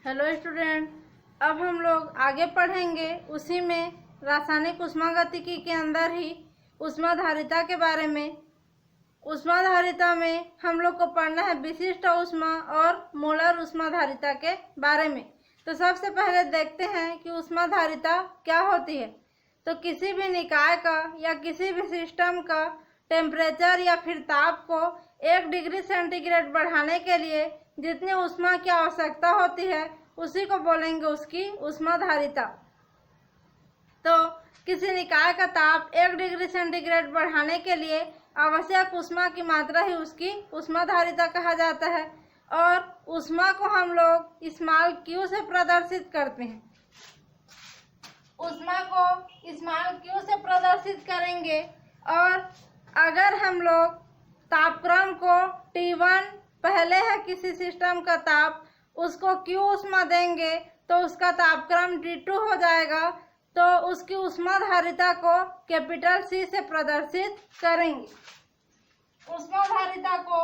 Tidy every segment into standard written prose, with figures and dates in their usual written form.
Hello student, अब हम लोग आगे पढ़ेंगे उसी में रासायनिक ऊष्मागतिकी के अंदर ही ऊष्माधारिता के बारे में। ऊष्माधारिता में हम लोग को पढ़ना है विशिष्ट ऊष्मा और मोलर ऊष्माधारिता के बारे में। तो सबसे पहले देखते हैं कि ऊष्माधारिता क्या होती है। तो किसी भी निकाय का या किसी भी सिस्टम का टेम्परेचर या फिर ताप को 1 डिग्री सेंटीग्रेड बढ़ाने के लिए जितनी ऊष्मा की आवश्यकता होती है उसी को बोलेंगे उसकी ऊष्माधारिता। तो किसी निकाय का ताप 1 डिग्री सेंटीग्रेड बढ़ाने के लिए आवश्यक ऊष्मा की मात्रा ही उसकी ऊष्माधारिता कहा जाता है। और ऊष्मा को हम लोग स्मॉल क्यू से प्रदर्शित करते हैं। ऊष्मा को स्मॉल क्यू से प्रदर्शित करेंगे। और अगर हम लोग तापक्रम को T1 पहले है किसी सिस्टम का ताप, उसको Q ऊष्मा देंगे तो उसका तापक्रम T2 हो जाएगा। तो उसकी ऊष्माधारिता को कैपिटल C से प्रदर्शित करेंगे। ऊष्माधारिता को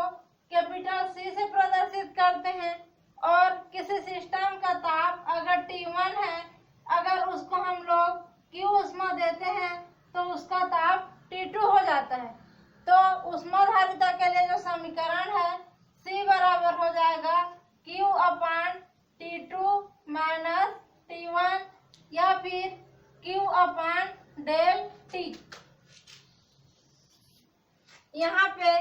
कैपिटल C से प्रदर्शित करते हैं। और किसी सिस्टम का ताप अगर T1 है, अगर उसको हम लोग Q ऊष्मा देते हैं तो उसका ताप T2 हो जाता है। तो ऊष्माधारिता के लिए जो समीकरण है C बराबर हो जाएगा Q अपान T2 माइनस T1 या फिर Q अपान डेल T। यहाँ पे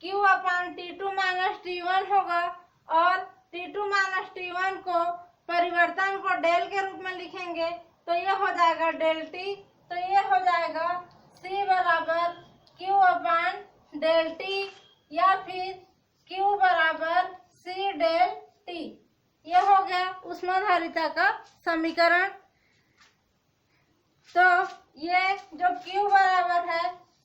Q अपान T2 माइनस T1 होगा और T2 माइनस T1 को परिवर्तन को डेल के रूप में लिखेंगे तो ये हो जाएगा डेल T। तो ये हो जाएगा C बराबर Q अपान डेल T या फिर Q बराबर C डेल T। ये हो गया ऊष्माधारिता का समीकरण। तो ये जो Q बराबर है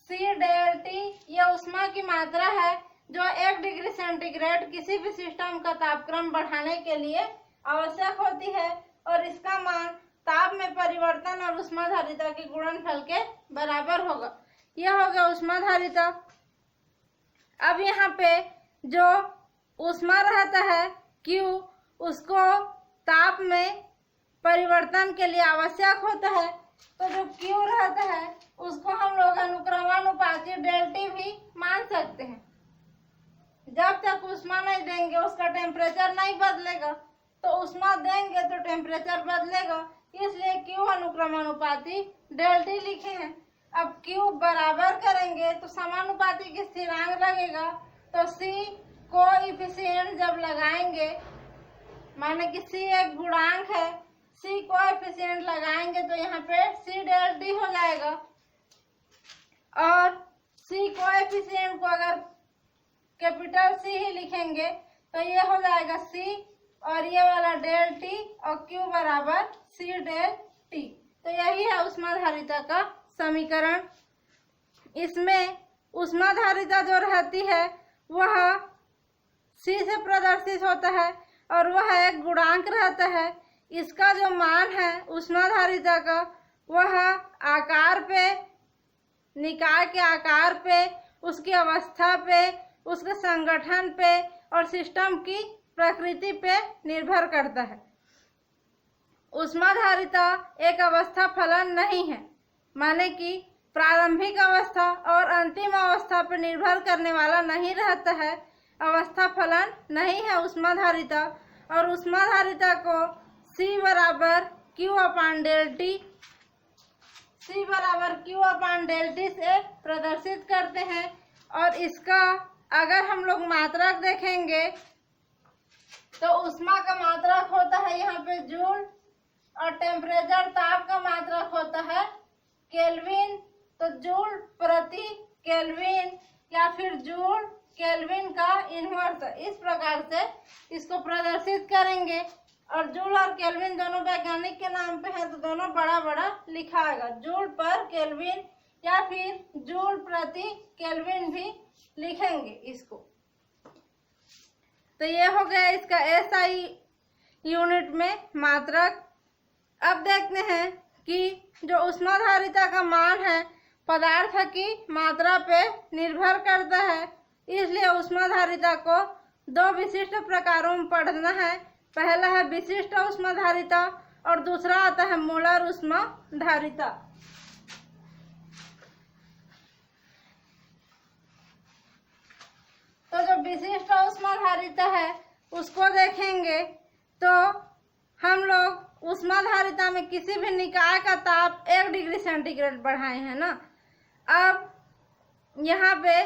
C डेल T, ये ऊष्मा की मात्रा है जो 1 डिग्री सेंटीग्रेड किसी भी सिस्टम का तापक्रम बढ़ाने के लिए आवश्यक होती है। और इसका मान ताप में परिवर्तन और ऊष्माधारिता के गुणनफल के बराबर होगा। यह हो गया ऊष्माधारिता। अब यहाँ पे जो ऊष्मा रहता है Q, उसको ताप में परिवर्तन के लिए आवश्यक होता है। तो जो Q रहता है उसको हम लोग अनुक्रमानुपाती डेल T भी मान सकते हैं। जब तक ऊष्मा नहीं देंगे उसका टेम्परेचर नहीं बदलेगा, तो ऊष्मा देंगे तो टेम्परेचर बदलेगा, इसलिए Q अनुक्रमानुपाती डेल T लिखे हैं। अब Q बराबर करेंगे तो समानुपाती की स्थिरांक लगेगा। तो C कोएफिशिएंट जब लगाएंगे, माने कि C एक गुणांक है, C कोएफिशिएंट लगाएंगे तो यहाँ पे C डेल T हो जाएगा। और C कोएफिशिएंट को अगर कैपिटल C ही लिखेंगे तो ये हो जाएगा C और ये वाला डेल T और Q बराबर C डेल T। तो यही है ऊष्माधारिता का समीकरण। इसमें ऊष्माधारिता जो रहती है वह C से प्रदर्शित होता है और वह एक गुणांक रहता है। इसका जो मान है ऊष्माधारिता का वह आकार पे, निकाय के आकार पे, उसकी अवस्था पे, उसके संगठन पे और सिस्टम की प्रकृति पे निर्भर करता है। ऊष्माधारिता एक अवस्था फलन नहीं है, माने कि प्रारंभिक अवस्था और अंतिम अवस्था पर निर्भर करने वाला नहीं रहता है। अवस्था फलन नहीं है ऊष्माधारिता। और ऊष्माधारिता को C बराबर Q upon del T, C बराबर Q अपान डेल T से प्रदर्शित करते हैं। और इसका अगर हम लोग मात्रक देखेंगे तो ऊष्मा का मात्रक होता है यहाँ पे जूल और टेम्परेचर ताप का मात्रक होता है केल्विन। तो जूल प्रति केल्विन या फिर जूल केल्विन का इन्वर्स, इस प्रकार से इसको प्रदर्शित करेंगे। और जूल और केल्विन दोनों वैज्ञानिक के नाम पे है तो दोनों बड़ा बड़ा लिखा आएगा, जूल पर केल्विन या फिर जूल प्रति केल्विन भी लिखेंगे इसको। तो ये हो गया इसका SI यूनिट में मात्रक। अब देखते हैं कि जो ऊष्माधारिता का मान है पदार्थ की मात्रा पे निर्भर करता है, इसलिए ऊष्माधारिता को 2 विशिष्ट प्रकारों में पढ़ना है। पहला है विशिष्ट ऊष्माधारिता और दूसरा आता है मोलर ऊष्माधारिता। तो जो विशिष्ट ऊष्माधारिता है उसको देखेंगे तो हम लोग ऊष्माधारिता में किसी भी निकाय का ताप 1 डिग्री सेंटीग्रेड बढ़ाए हैं ना। अब यहाँ पे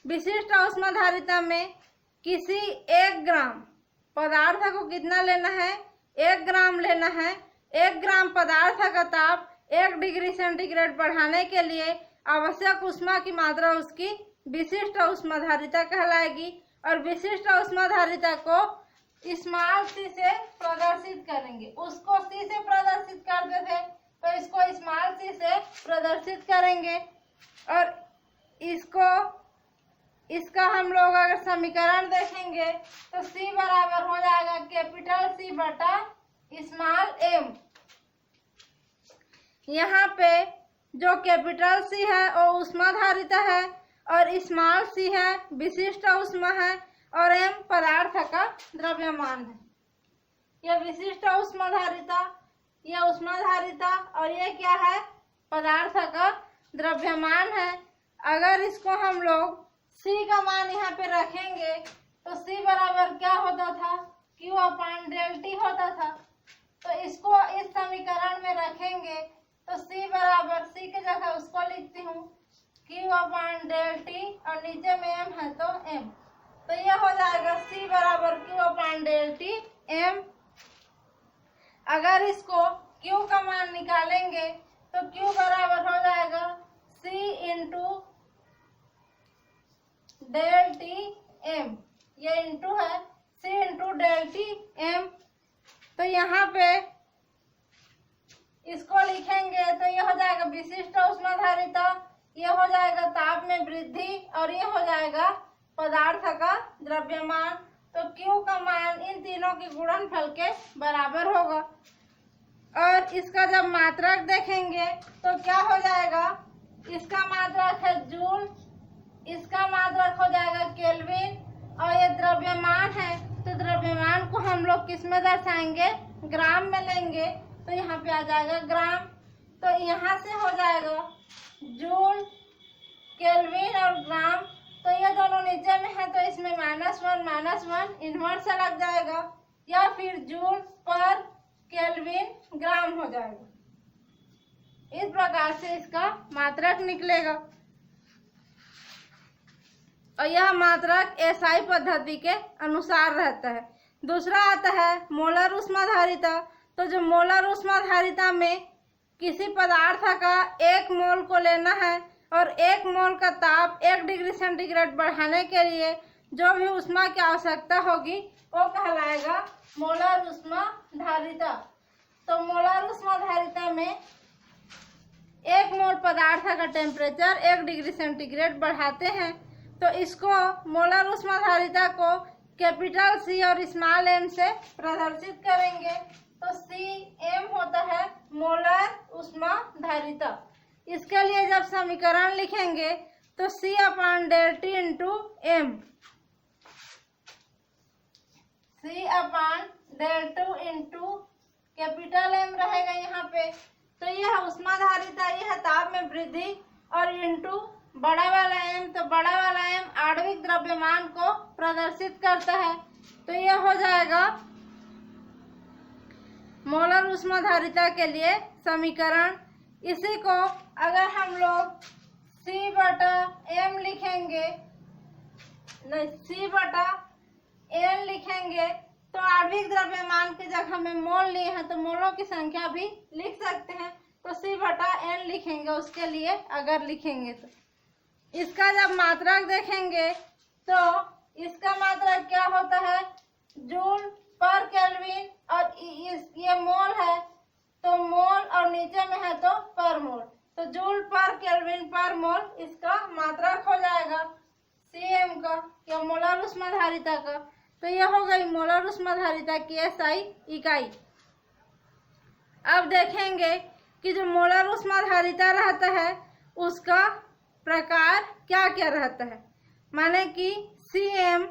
विशिष्ट ऊष्माधारिता में किसी 1 ग्राम पदार्थ को कितना लेना है, 1 ग्राम लेना है। 1 ग्राम पदार्थ का ताप 1 डिग्री सेंटीग्रेड बढ़ाने के लिए आवश्यक ऊष्मा की मात्रा उसकी विशिष्ट ऊष्माधारिता कहलाएगी। और विशिष्ट ऊष्माधारिता को स्मॉल सी से प्रदर्शित करेंगे। उसको सी से प्रदर्शित करते थे तो इसको स्मॉल सी से प्रदर्शित करेंगे। और इसका हम लोग अगर समीकरण देखेंगे तो C बराबर हो जाएगा कैपिटल C बटा स्मॉल m। यहाँ पे जो कैपिटल C है वो ऊष्माधारिता है और स्मॉल c है विशिष्ट ऊष्मा है और m पदार्थ का द्रव्यमान है। यह विशिष्ट ऊष्माधारिता, यह ऊष्माधारिता और ये क्या है, पदार्थ का द्रव्यमान है। अगर इसको हम लोग c का मान यहाँ पे रखेंगे तो c बराबर क्या होता था, q अपान डेल टी होता था। तो इसको इस समीकरण में रखेंगे तो c बराबर, c की जगह उसको लिखती हूँ q अपान डेल टी और नीचे में m है तो m। तो यह हो जाएगा c बराबर q upon del T m। अगर इसको q का मान निकालेंगे तो q बराबर हो जाएगा c into del T m। ये इंटू है c into del T m। तो यहाँ पे इसको लिखेंगे तो ये हो जाएगा विशिष्ट ऊष्माधारिता, ये हो जाएगा ताप में वृद्धि और ये हो जाएगा पदार्थ का द्रव्यमान। तो Q का मान इन तीनों के गुणनफल के बराबर होगा। और इसका जब मात्रक देखेंगे तो क्या हो जाएगा, इसका मात्रक है जूल, इसका मात्रक हो जाएगा केल्विन और ये द्रव्यमान है तो द्रव्यमान को हम लोग किस में दर्शाएंगे, ग्राम में लेंगे। तो यहाँ पे आ जाएगा ग्राम। तो यहाँ से हो जाएगा जूल, केल्विन और ग्राम। तो ये दोनों नीचे में है तो इसमें -1 इन्वर्स लग जाएगा या फिर जूल पर केल्विन ग्राम हो जाएगा। इस प्रकार से इसका मात्रक निकलेगा और यह मात्रक एसआई पद्धति के अनुसार रहता है। दूसरा आता है मोलर ऊष्माधारिता। तो जो मोलर ऊष्माधारिता में किसी पदार्थ का 1 मोल को लेना है और 1 मोल का ताप 1 डिग्री सेंटीग्रेड बढ़ाने के लिए जो भी ऊष्मा की आवश्यकता होगी वो कहलाएगा मोलर ऊष्माधारिता। तो मोलर ऊष्माधारिता में 1 मोल पदार्थ का टेम्परेचर 1 डिग्री सेंटीग्रेड बढ़ाते हैं तो इसको मोलर ऊष्माधारिता को कैपिटल C और स्मॉल m से प्रदर्शित करेंगे। तो Cm होता है मोलर ऊष्माधारिता। इसके लिए जब समीकरण लिखेंगे तो C upon del T into m, C upon del T into capital M रहेगा यहाँ पे। तो यह ऊष्माधारिता, यह ताप में वृद्धि और इंटू बड़ा वाला m, तो बड़ा वाला m आणविक द्रव्यमान को प्रदर्शित करता है। तो यह हो जाएगा मोलर ऊष्माधारिता के लिए समीकरण। इसी को अगर हम लोग C बटा m लिखेंगे, नहीं C बटा n लिखेंगे तो आणविक द्रव्यमान की जगह में मोल लिए हैं तो मोलों की संख्या भी लिख सकते हैं। तो C बटा n लिखेंगे उसके लिए अगर लिखेंगे तो। इसका जब मात्रक देखेंगे तो इसका मात्रक क्या होता है, जूल पर केल्विन और ये मोल है तो मोल और नीचे में है तो पर मोल। तो जूल पर केल्विन पर मोल इसका मात्रक हो जाएगा Cm का या मोलर ऊष्माधारिता का। तो यह हो गई मोलर ऊष्माधारिता की SI इकाई। अब देखेंगे कि जो मोलर ऊष्माधारिता रहता है उसका प्रकार क्या क्या रहता है। माने कि Cm,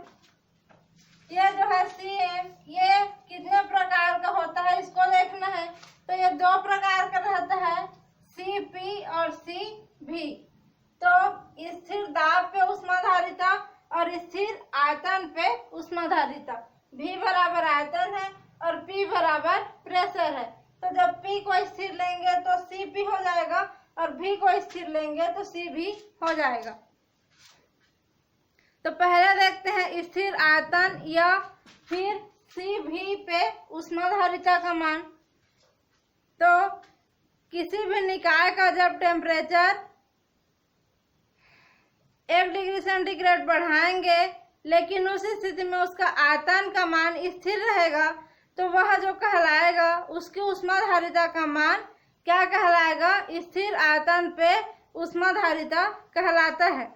ये जो है Cm ये कितने प्रकार का होता है इसको देखना है। तो ये दो प्रकार का रहता है, Cp और Cv। तो स्थिर दाब पे ऊष्माधारिता और स्थिर आयतन पे ऊष्माधारिता। V बराबर आयतन है और P बराबर प्रेशर है। तो जब P को स्थिर लेंगे तो Cp हो जाएगा और V को स्थिर लेंगे तो Cv हो जाएगा। तो पहले देखते हैं स्थिर आयतन या फिर Cv पे ऊष्माधारिता का मान। तो किसी भी निकाय का जब टेम्परेचर 1 डिग्री सेंटीग्रेड बढ़ाएंगे लेकिन उस स्थिति में उसका आयतन का मान स्थिर रहेगा तो वह जो कहलाएगा उसकी ऊष्माधारिता का मान क्या कहलाएगा, स्थिर आयतन पे ऊष्माधारिता कहलाता है।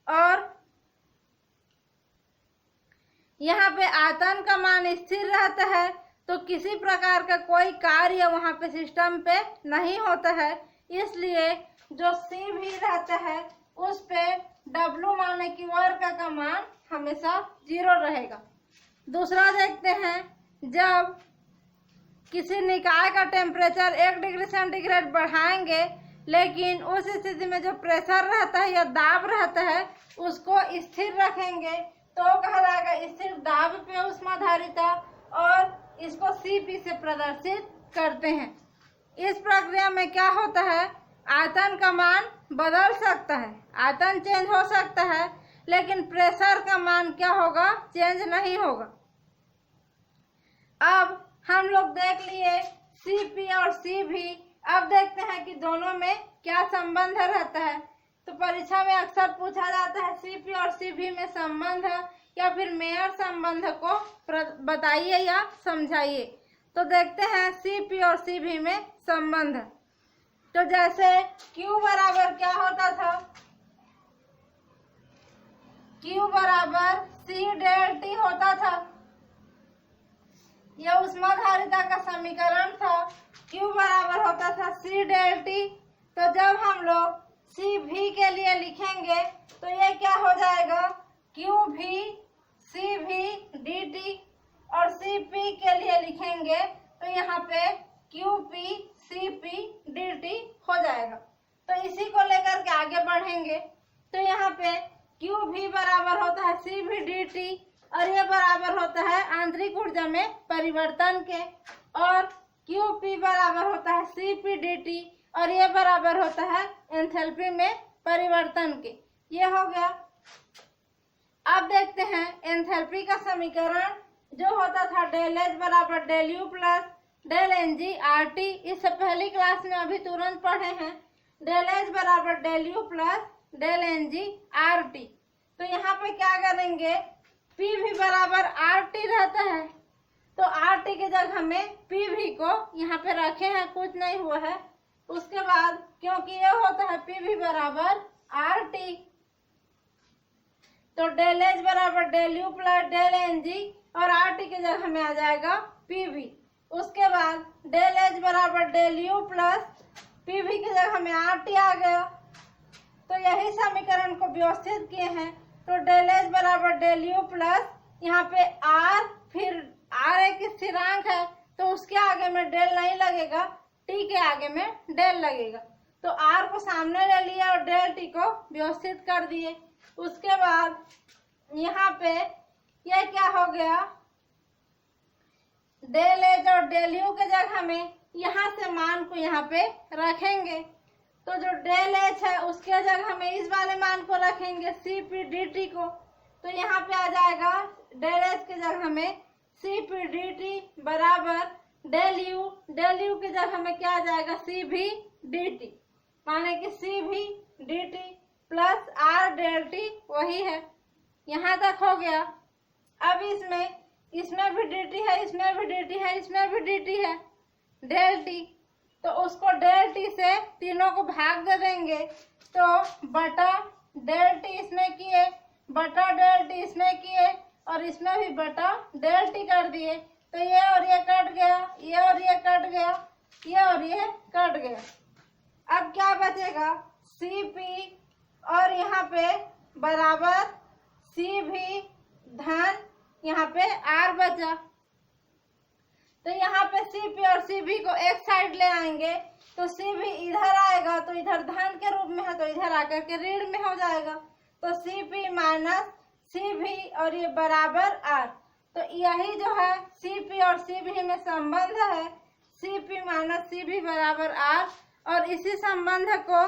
और यहाँ पे आयतन का मान स्थिर रहता है तो किसी प्रकार का कोई कार्य वहाँ पे सिस्टम पे नहीं होता है, इसलिए जो Cv रहता है उस पे W माने कि वर्ग का मान हमेशा 0 रहेगा। दूसरा देखते हैं, जब किसी निकाय का टेम्परेचर 1 डिग्री सेंटीग्रेड बढ़ाएंगे लेकिन उस स्थिति में जो प्रेशर रहता है या दाब रहता है उसको स्थिर रखेंगे तो कहलाएगा स्थिर दाब पे ऊष्माधारिता और इसको Cp से प्रदर्शित करते हैं। इस प्रक्रिया में क्या होता है, आयतन का मान बदल सकता है, आयतन चेंज हो सकता है लेकिन प्रेशर का मान क्या होगा, चेंज नहीं होगा। अब हम लोग देख लिए Cp और Cv। अब देखते हैं कि दोनों में क्या संबंध रहता है। तो परीक्षा में अक्सर पूछा जाता है Cp और Cv में संबंध या फिर मेयर संबंध को बताइए या समझाइए। तो देखते हैं Cp और Cv में संबंध। तो जैसे Q बराबर क्या होता था, Q बराबर C डेल T होता था, यह ऊष्माधारिता का समीकरण था। Q बराबर होता था C डेल T। तो जब हम लोग Cv के लिए लिखेंगे तो ये क्या हो जाएगा, QV CV dt। और Cp के लिए लिखेंगे तो यहाँ पे QP Cp dt हो जाएगा। तो इसी को लेकर के आगे बढ़ेंगे। तो यहाँ पे QV बराबर होता है Cv dt और ये बराबर होता है आंतरिक ऊर्जा में परिवर्तन के, और QP बराबर होता है Cp dt और ये बराबर होता है एंथैल्पी में परिवर्तन के। ये हो गया। अब देखते हैं एंथैल्पी का समीकरण जो होता था डेल H बराबर del U plus del Ng RT। इससे पहली क्लास में अभी तुरंत पढ़े हैं। डेल H बराबर del U plus del Ng RT। तो यहाँ पे क्या करेंगे, PV बराबर RT रहता है तो RT की जगह हमें PV को यहाँ पे रखे हैं, कुछ नहीं हुआ है। उसके बाद क्योंकि ये होता है PV बराबर RT तो डेल H बराबर del U plus del Ng और RT की जगह हमें आ जाएगा PV। उसके बाद डेल H बराबर डेल U प्लस PV की जगह हमें RT आ गया। तो यही समीकरण को व्यवस्थित किए हैं। तो डेल H बराबर डेल U प्लस यहाँ पे R, फिर R एक स्थिरांक है तो उसके आगे में डेल नहीं लगेगा, T के आगे में डेल लगेगा। तो R को सामने ले लिया और डेल T को व्यवस्थित कर दिए। उसके बाद यहाँ पे ये क्या हो गया, डेल H और डेल U के जगह में यहाँ से मान को यहाँ पे रखेंगे। तो जो डेल H है उसके जगह में इस वाले मान को रखेंगे Cp dt को। तो यहाँ पे आ जाएगा डेल H के जगह में Cp dt बराबर डेल U की जगह में क्या आ जाएगा Cv dt, माने कि Cv dt plus R del T वही है। यहाँ तक हो गया। अब इसमें भी dt है, इसमें भी dt है, इसमें भी dt है, डेल T। तो उसको डेल T से तीनों को भाग दे देंगे तो बटा डेल T इसमें किए, बटा डेल T इसमें किए और इसमें भी बटा डेल T कर दिए। तो ये और ये कट गया, ये और ये कट गया, ये और ये कट गया। अब क्या बचेगा, Cp और यहाँ पे बराबर Cv धन यहाँ पे R बचा। तो यहाँ पे Cp और Cv को एक साइड ले आएंगे तो Cv इधर आएगा, तो इधर धन के रूप में है तो इधर आकर के ऋण में हो जाएगा। तो Cp माइनस Cv और ये बराबर R। तो यही जो है Cp और Cv में संबंध है, Cp माइनस Cv बराबर R। और इसी संबंध को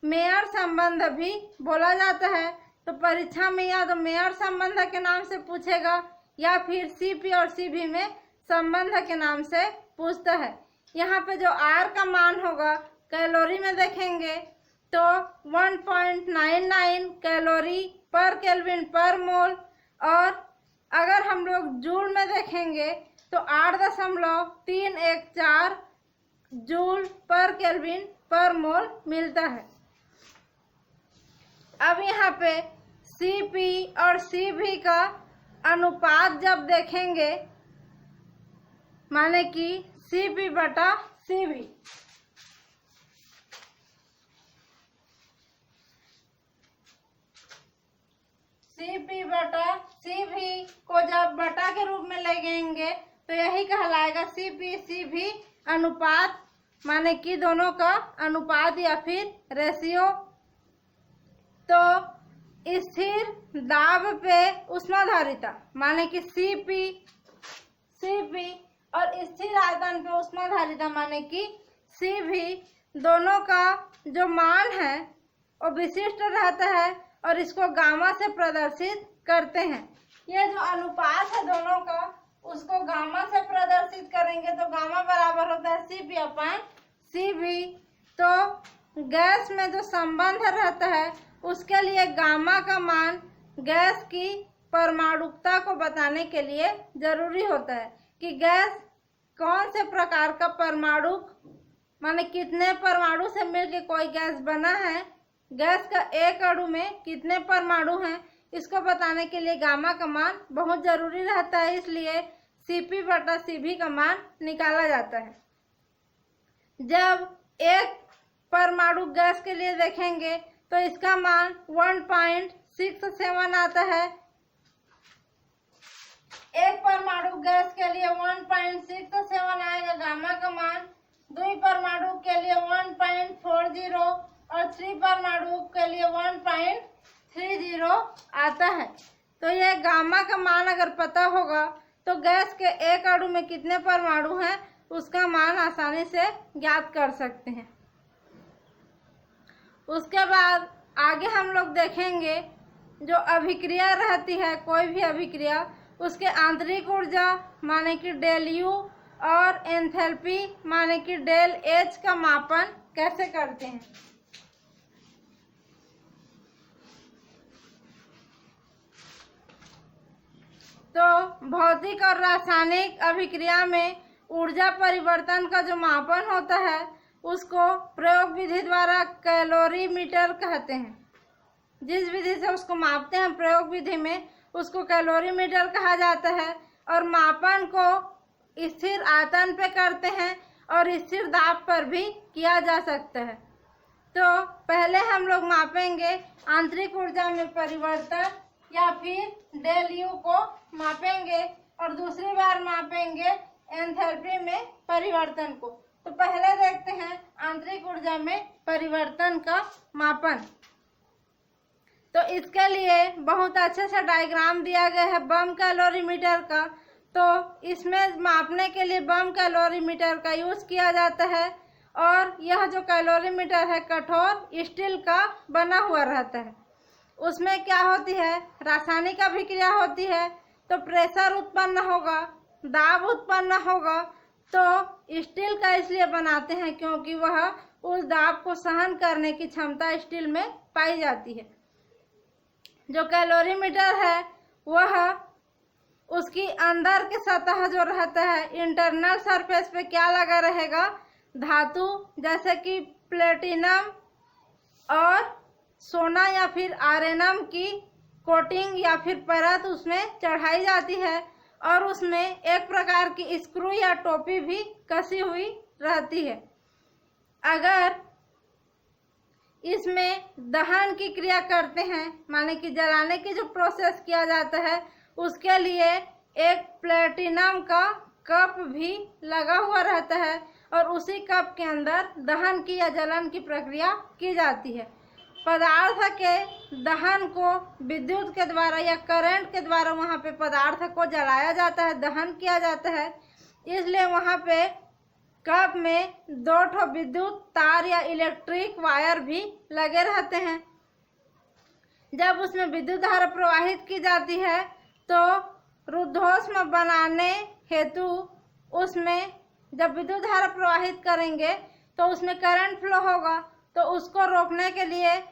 मेयर संबंध भी बोला जाता है। तो परीक्षा में या तो मेयर संबंध के नाम से पूछेगा या फिर Cp और Cv में संबंध के नाम से पूछता है। यहाँ पे जो R का मान होगा कैलोरी में देखेंगे तो 1.99 कैलोरी पर केल्विन पर मोल, और अगर हम लोग जूल में देखेंगे तो 8.314 जूल पर केल्विन पर मोल मिलता है। अब यहाँ पे Cp और Cv का अनुपात जब देखेंगे, माने कि Cp बटा Cv, Cp बटा Cv को जब बटा के रूप में लगेंगे तो यही कहलाएगा Cp Cv अनुपात, माने कि दोनों का अनुपात या फिर रेशियो। तो स्थिर दाब पे उष्माधारिता माने कि Cp और स्थिर आयतन पे उष्माधारिता माने कि Cv, दोनों का जो मान है वो विशिष्ट रहता है और इसको गामा से प्रदर्शित करते हैं। ये जो अनुपात है दोनों का उसको गामा से प्रदर्शित करेंगे तो गामा बराबर होता है Cp/Cv। तो गैस में जो संबंध रहता है उसके लिए गामा का मान गैस की परमाणुकता को बताने के लिए जरूरी होता है कि गैस कौन से प्रकार का परमाणु, माने कितने परमाणु से मिलकर कोई गैस बना है, गैस का एक अणु में कितने परमाणु हैं, इसको बताने के लिए गामा का मान बहुत जरूरी रहता है। इसलिए Cp बटा Cv का मान निकाला जाता है। जब एक परमाणु गैस के लिए देखेंगे तो इसका मान 1.67 आता है। एक परमाणु गैस के लिए 1.67 आएगा गामा का मान, 2 परमाणु के लिए 1.40 और 3 परमाणु के लिए 1.30 आता है। तो यह गामा का मान अगर पता होगा तो गैस के एक अणु में कितने परमाणु हैं उसका मान आसानी से ज्ञात कर सकते हैं। उसके बाद आगे हम लोग देखेंगे जो अभिक्रिया रहती है, कोई भी अभिक्रिया, उसके आंतरिक ऊर्जा माने कि डेल U और एंथैल्पी माने कि डेल H का मापन कैसे करते हैं। तो भौतिक और रासायनिक अभिक्रिया में ऊर्जा परिवर्तन का जो मापन होता है उसको प्रयोग विधि द्वारा कैलोरीमीटर कहते हैं। जिस विधि से उसको मापते हैं प्रयोग विधि में उसको कैलोरीमीटर कहा जाता है। और मापन को स्थिर आयतन पे करते हैं और स्थिर दाब पर भी किया जा सकता है। तो पहले हम लोग मापेंगे आंतरिक ऊर्जा में परिवर्तन या फिर डेल U को मापेंगे और दूसरी बार मापेंगे एंथैल्पी में परिवर्तन को। तो पहले देखते हैं आंतरिक ऊर्जा में परिवर्तन का मापन। तो इसके लिए बहुत अच्छे से डायग्राम दिया गया है बम कैलोरीमीटर का। तो इसमें मापने के लिए बम कैलोरीमीटर का यूज़ किया जाता है और यह जो कैलोरीमीटर है कठोर स्टील का बना हुआ रहता है। उसमें क्या होती है, रासायनिक अभिक्रिया होती है तो प्रेशर उत्पन्न होगा, दाब उत्पन्न होगा। तो स्टील का इसलिए बनाते हैं क्योंकि वह उस दाब को सहन करने की क्षमता स्टील में पाई जाती है। जो कैलोरीमीटर है वह उसकी अंदर की सतह जो रहता है इंटरनल सरफेस पे क्या लगा रहेगा, धातु जैसे कि प्लेटिनम और सोना या फिर आयरन की कोटिंग या फिर परत उसमें चढ़ाई जाती है और उसमें एक प्रकार की स्क्रू या टोपी भी कसी हुई रहती है। अगर इसमें दहन की क्रिया करते हैं माने कि जलाने की जो प्रोसेस किया जाता है उसके लिए एक प्लेटिनम का कप भी लगा हुआ रहता है और उसी कप के अंदर दहन की या जलन की प्रक्रिया की जाती है। पदार्थ के दहन को विद्युत के द्वारा या करंट के द्वारा वहाँ पे पदार्थ को जलाया जाता है, दहन किया जाता है। इसलिए वहाँ पे कप में 2 ठो विद्युत तार या इलेक्ट्रिक वायर भी लगे रहते हैं। जब उसमें विद्युत धारा प्रवाहित की जाती है तो रुद्धोष्म बनाने हेतु उसमें जब विद्युत धारा प्रवाहित करेंगे तो उसमें करंट फ्लो होगा, तो उसको रोकने के लिए,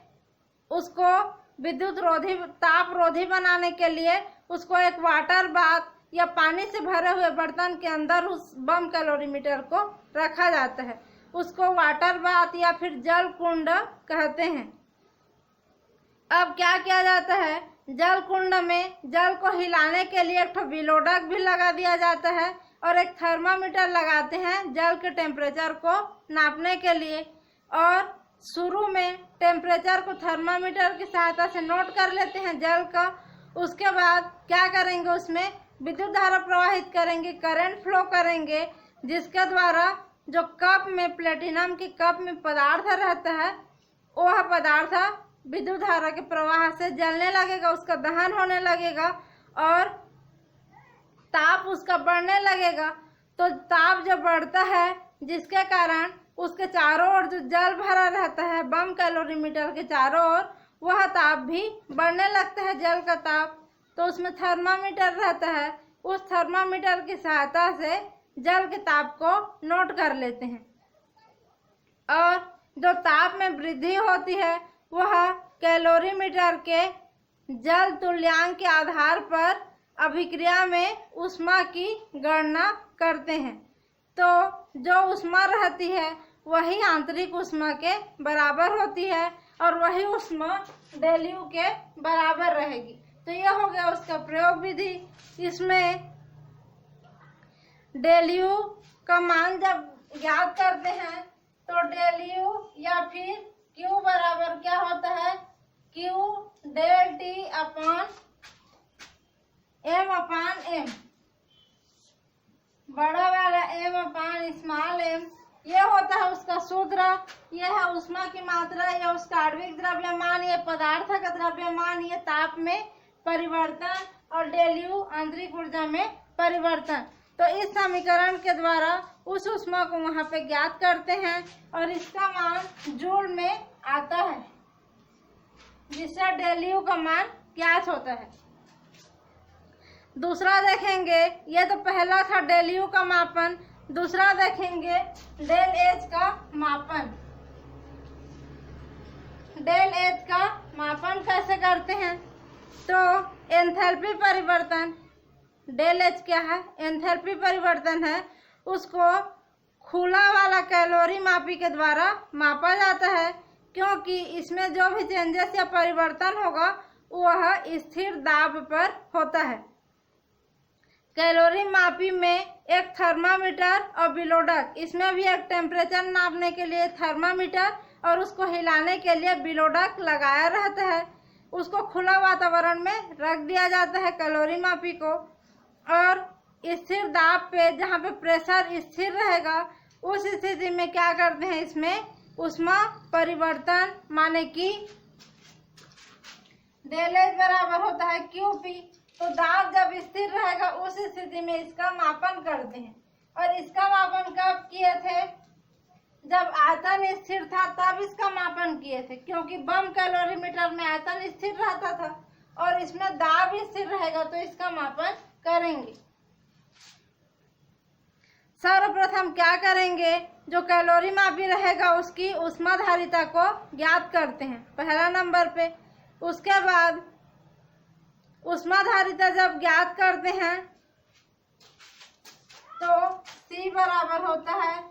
उसको विद्युत रोधी, ताप रोधी बनाने के लिए उसको एक वाटर बाथ या पानी से भरे हुए बर्तन के अंदर उस बम कैलोरीमीटर को रखा जाता है। उसको वाटर बाथ या फिर जल कुंड कहते हैं। अब क्या किया जाता है, जल कुंड में जल को हिलाने के लिए एक विलोडक भी लगा दिया जाता है और एक थर्मामीटर लगाते हैं जल के टेम्परेचर को नापने के लिए। और शुरू में टेम्परेचर को थर्मामीटर की सहायता से नोट कर लेते हैं जल का। उसके बाद क्या करेंगे, उसमें विद्युत धारा प्रवाहित करेंगे, करंट फ्लो करेंगे, जिसके द्वारा जो कप में, प्लेटिनम की कप में पदार्थ रहता है, वह पदार्थ विद्युत धारा के प्रवाह से जलने लगेगा, उसका दहन होने लगेगा और ताप उसका बढ़ने लगेगा। तो ताप जब बढ़ता है जिसके कारण उसके चारों ओर जो जल भरा रहता है बम कैलोरीमीटर के चारों ओर, वह ताप भी बढ़ने लगता है, जल का ताप। तो उसमें थर्मामीटर रहता है, उस थर्मामीटर की सहायता से जल के ताप को नोट कर लेते हैं। और जो ताप में वृद्धि होती है वह कैलोरीमीटर के जल तुल्यांक के आधार पर अभिक्रिया में ऊष्मा की गणना करते हैं। तो जो ऊष्मा रहती है वही आंतरिक ऊष्मा के बराबर होती है और वही ऊष्मा डेल्यू के बराबर रहेगी। तो यह हो गया उसका प्रयोग विधि। इसमें डेल्यू का मान जब ज्ञात करते हैं तो डेल्यू या फिर क्यू बराबर क्या होता है, Q del T upon M, बड़ा वाला एम अपान स्मॉल एम, ये होता है उसका सूत्र। यह है ऊष्मा की मात्रा, यह उसका आणविक द्रव्यमान, ये पदार्थ का द्रव्यमान, ये ताप में परिवर्तन और डेल्यू आंतरिक ऊर्जा में परिवर्तन। तो इस समीकरण के द्वारा उस ऊष्मा को वहां पे ज्ञात करते हैं और इसका मान जूल में आता है, जिससे डेल्यू का मान ज्ञात होता है। दूसरा देखेंगे, ये तो पहला था डेल्यू का मापन। दूसरा देखेंगे डेल एच का मापन। डेल एच का मापन कैसे करते हैं, तो एंथैल्पी परिवर्तन, डेल एच क्या है, एंथैल्पी परिवर्तन है, उसको खुला वाला कैलोरी मापी के द्वारा मापा जाता है, क्योंकि इसमें जो भी चेंजेस या परिवर्तन होगा वह स्थिर दाब पर होता है। कैलोरी मापी में एक थर्मामीटर और बिलोडक, इसमें भी एक टेम्परेचर नापने के लिए थर्मामीटर और उसको हिलाने के लिए बिलोडक लगाया रहता है। उसको खुला वातावरण में रख दिया जाता है कैलोरी मापी को, और स्थिर दाब पे, जहाँ पे प्रेशर स्थिर रहेगा, उस स्थिति में क्या करते हैं, इसमें ऊष्मा परिवर्तन माने कि डेल एच बराबर होता है क्यूपी। तो दाब जब स्थिर रहेगा उस स्थिति में इसका मापन करते हैं। और इसका मापन कब किए थे, जब आयतन स्थिर था तब इसका मापन किए थे, क्योंकि बम कैलोरीमीटर में आयतन स्थिर रहता था और इसमें दाब स्थिर रहेगा तो इसका मापन करेंगे। सर्वप्रथम क्या करेंगे, जो कैलोरी मापी रहेगा उसकी ऊष्माधारिता को ज्ञात करते हैं पहला नंबर पे। उसके बाद ऊष्माधारिता जब ज्ञात करते हैं तो C बराबर होता है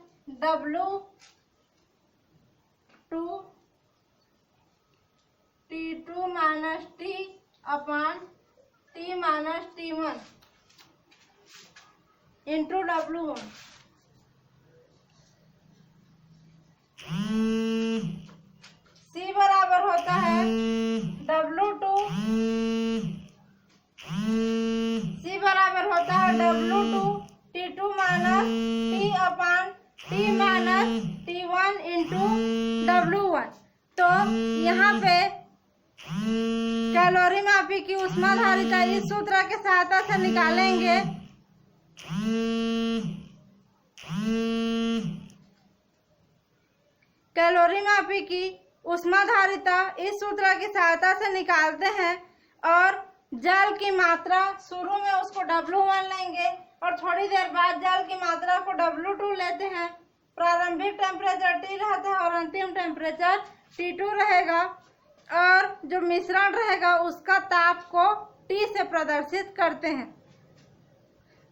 W2 T2 माइनस T अपान T minus T1 into W1। C बराबर होता है W2, C बराबर होता है W2 T2 माइनस T अपान T minus T1 into W1। तो यहाँ पे कैलोरी मापी की ऊष्माधारिता इस सूत्र के सहायता से निकालेंगे। कैलोरी मापी की ऊष्माधारिता इस सूत्र की सहायता से निकालते हैं और जल की मात्रा शुरू में उसको W1 लेंगे और थोड़ी देर बाद जल की मात्रा को W2 लेते हैं। प्रारंभिक टेम्परेचर T रहता है और अंतिम टेम्परेचर T2 रहेगा और जो मिश्रण रहेगा उसका ताप को T से प्रदर्शित करते हैं।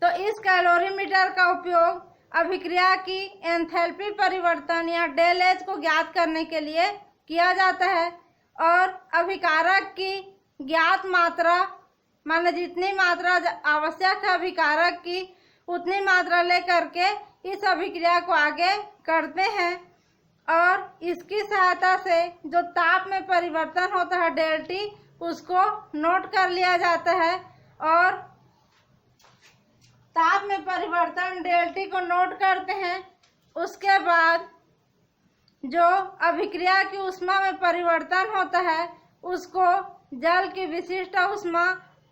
तो इस कैलोरीमीटर का उपयोग अभिक्रिया की एंथैल्पी परिवर्तन या डेल एच को ज्ञात करने के लिए किया जाता है और अभिकारक की ज्ञात मात्रा माने जितनी मात्रा आवश्यक है अभिकारक की उतनी मात्रा लेकर के इस अभिक्रिया को आगे करते हैं और इसकी सहायता से जो ताप में परिवर्तन होता है डेल टी उसको नोट कर लिया जाता है और ताप में परिवर्तन डेल टी को नोट करते हैं। उसके बाद जो अभिक्रिया की ऊष्मा में परिवर्तन होता है उसको जल की विशिष्ट ऊष्मा,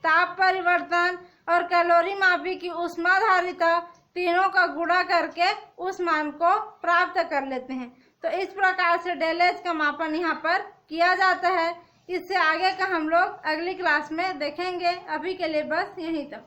ताप परिवर्तन और कैलोरी मापी की ऊष्माधारिता तीनों का गुणा करके उस मान को प्राप्त कर लेते हैं। तो इस प्रकार से डेल एच का मापन यहाँ पर किया जाता है। इससे आगे का हम लोग अगली क्लास में देखेंगे। अभी के लिए बस यहीं तक।